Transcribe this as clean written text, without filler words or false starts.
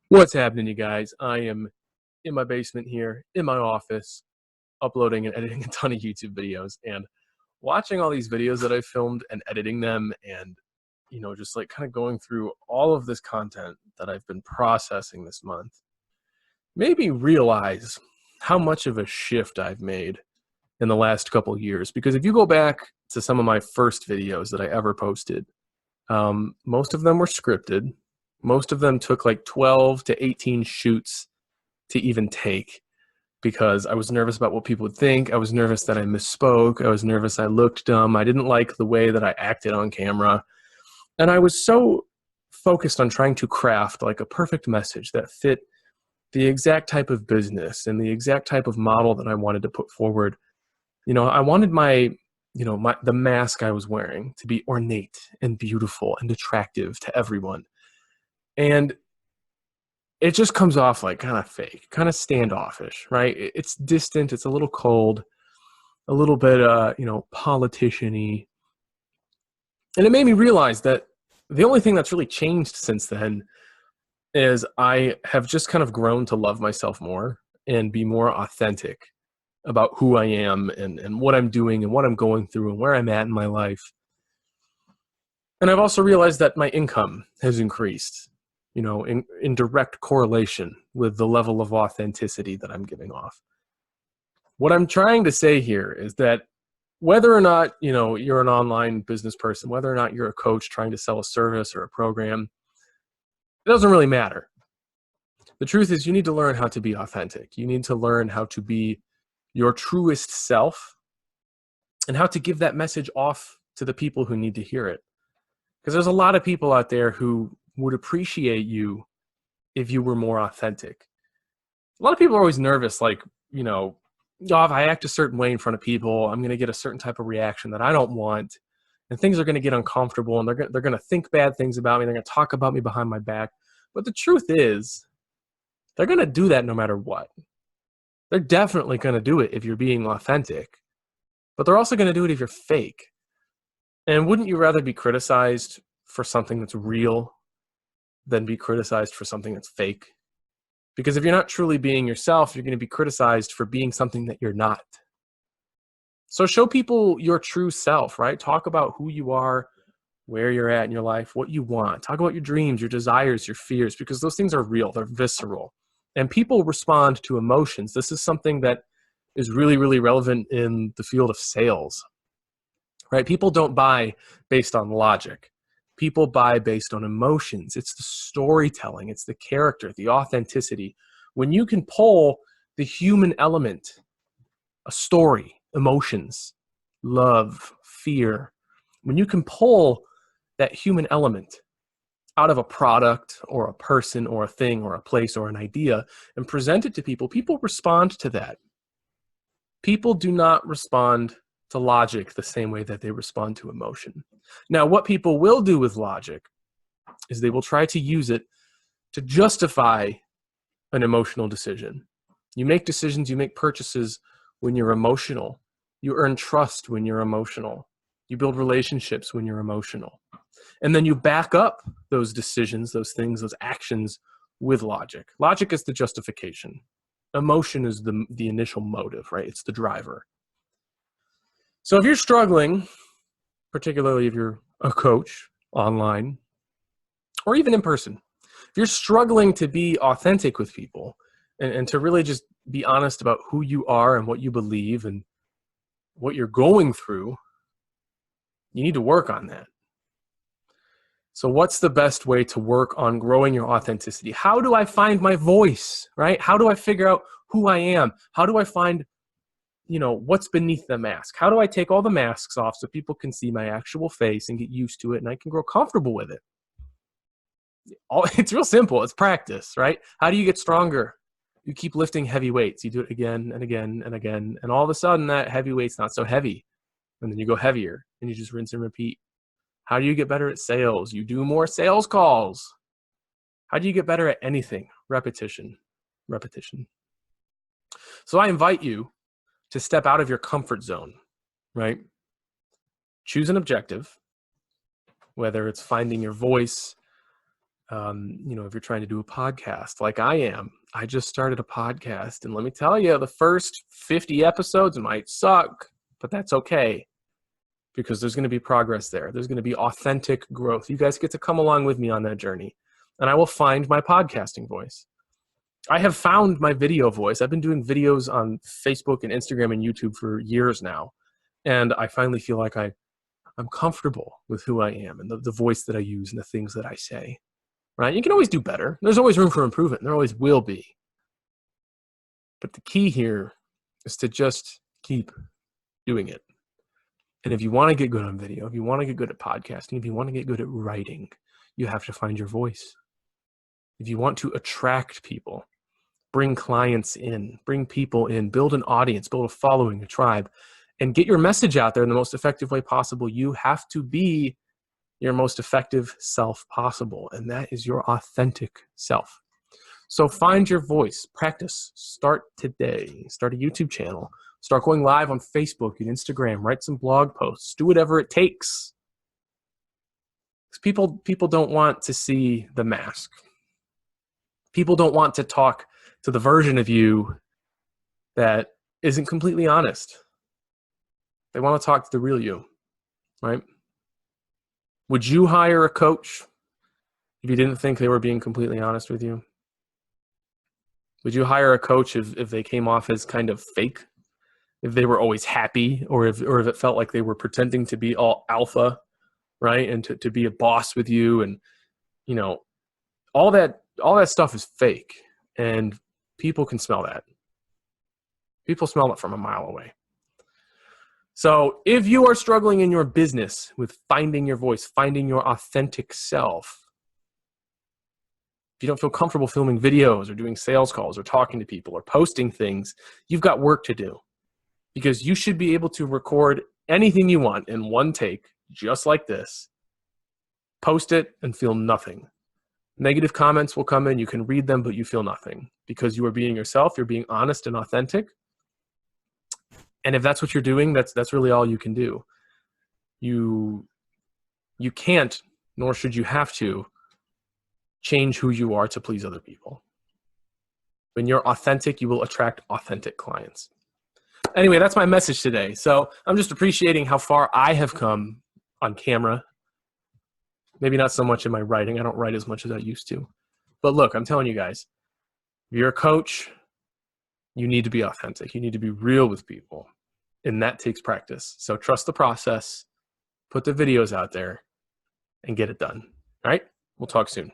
What's happening, you guys? I am in my basement here, in my office, uploading and editing a ton of YouTube videos and watching all these videos that I filmed and editing them and, just like kind of going through all of this content that I've been processing this month made me realize how much of a shift I've made in the last couple of years. Because if you go back to some of my first videos that I ever posted, most of them were scripted. Most of them took like 12 to 18 shoots to even take because I was nervous about what people would think. I was nervous that I misspoke. I was nervous I looked dumb. I didn't like the way that I acted on camera. And I was so focused on trying to craft like a perfect message that fit the exact type of business and the exact type of model that I wanted to put forward. I wanted the mask I was wearing to be ornate and beautiful and attractive to everyone. And it just comes off like kind of fake, kind of standoffish, right? It's distant, it's a little cold, a little bit, politician-y. And it made me realize that the only thing that's really changed since then is I have just kind of grown to love myself more and be more authentic about who I am and what I'm doing and what I'm going through and where I'm at in my life. And I've also realized that my income has increased, in direct correlation with the level of authenticity that I'm giving off. What I'm trying to say here is that whether or not, you're an online business person, whether or not you're a coach trying to sell a service or a program, it doesn't really matter. The truth is you need to learn how to be authentic. You need to learn how to be your truest self and how to give that message off to the people who need to hear it. Because there's a lot of people out there who would appreciate you if you were more authentic. A lot of people are always nervous, like, if I act a certain way in front of people, I'm going to get a certain type of reaction that I don't want, and things are going to get uncomfortable, and they're going to think bad things about me, they're going to talk about me behind my back. But the truth is, they're going to do that no matter what. They're definitely going to do it if you're being authentic, but they're also going to do it if you're fake. And wouldn't you rather be criticized for something that's real than be criticized for something that's fake? Because if you're not truly being yourself, you're going to be criticized for being something that you're not. So show people your true self, right? Talk about who you are, where you're at in your life, what you want. Talk about your dreams, your desires, your fears, because those things are real, they're visceral. And people respond to emotions. This is something that is really, really relevant in the field of sales, right? People don't buy based on logic. People buy based on emotions. It's the storytelling, it's the character, the authenticity. When you can pull the human element, a story, emotions, love, fear, when you can pull that human element out of a product or a person or a thing or a place or an idea and present it to people, people respond to that. People do not respond to logic the same way that they respond to emotion. Now, what people will do with logic is they will try to use it to justify an emotional decision. You make decisions, you make purchases when you're emotional. You earn trust when you're emotional. You build relationships when you're emotional. And then you back up those decisions, those things, those actions with logic. Logic is the justification. Emotion is the initial motive, right? It's the driver. So if you're struggling, particularly if you're a coach online or even in person, if you're struggling to be authentic with people and to really just be honest about who you are and what you believe and what you're going through, you need to work on that. So what's the best way to work on growing your authenticity? How do I find my voice, right? How do I figure out who I am? How do I find what's beneath the mask? How do I take all the masks off so people can see my actual face and get used to it and I can grow comfortable with it? It's real simple. It's practice, right? How do you get stronger? You keep lifting heavy weights. You do it again and again and again. And all of a sudden that heavy weight's not so heavy. And then you go heavier and you just rinse and repeat. How do you get better at sales? You do more sales calls. How do you get better at anything? Repetition, repetition. So I invite you to step out of your comfort zone, right? Choose an objective, whether it's finding your voice, If you're trying to do a podcast like I am, I just started a podcast, and let me tell you, the first 50 episodes might suck, but that's okay, because there's going to be progress there. There's going to be authentic growth. You guys get to come along with me on that journey, and I will find my podcasting voice. I have found my video voice. I've been doing videos on Facebook and Instagram and YouTube for years now, and I finally feel like I'm comfortable with who I am and the voice that I use and the things that I say. Right? You can always do better. There's always room for improvement. There always will be. But the key here is to just keep doing it. And if you want to get good on video, if you want to get good at podcasting, if you want to get good at writing, you have to find your voice. If you want to attract people, bring clients in, bring people in, build an audience, build a following, a tribe, and get your message out there in the most effective way possible, you have to be your most effective self possible, and that is your authentic self. So find your voice, practice, start today, start a YouTube channel, start going live on Facebook and Instagram, write some blog posts, do whatever it takes. Because people don't want to see the mask. People don't want to talk to the version of you that isn't completely honest. They want to talk to the real you, right? Would you hire a coach if you didn't think they were being completely honest with you? Would you hire a coach if they came off as kind of fake? If they were always happy, or if it felt like they were pretending to be all alpha, right? And to be a boss with you, and all that stuff is fake, and people can smell that. People smell it from a mile away. So if you are struggling in your business with finding your voice, finding your authentic self, if you don't feel comfortable filming videos or doing sales calls or talking to people or posting things, you've got work to do, because you should be able to record anything you want in one take, just like this, post it, and feel nothing. Negative comments will come in, you can read them, but you feel nothing, because you are being yourself, you're being honest and authentic. And if that's what you're doing, that's really all you can do. You can't, nor should you have to, change who you are to please other people. When you're authentic, you will attract authentic clients. Anyway, that's my message today. So I'm just appreciating how far I have come on camera. Maybe not so much in my writing. I don't write as much as I used to. But look, I'm telling you guys, if you're a coach, you need to be authentic. You need to be real with people. And that takes practice. So trust the process, put the videos out there, and get it done. All right? We'll talk soon.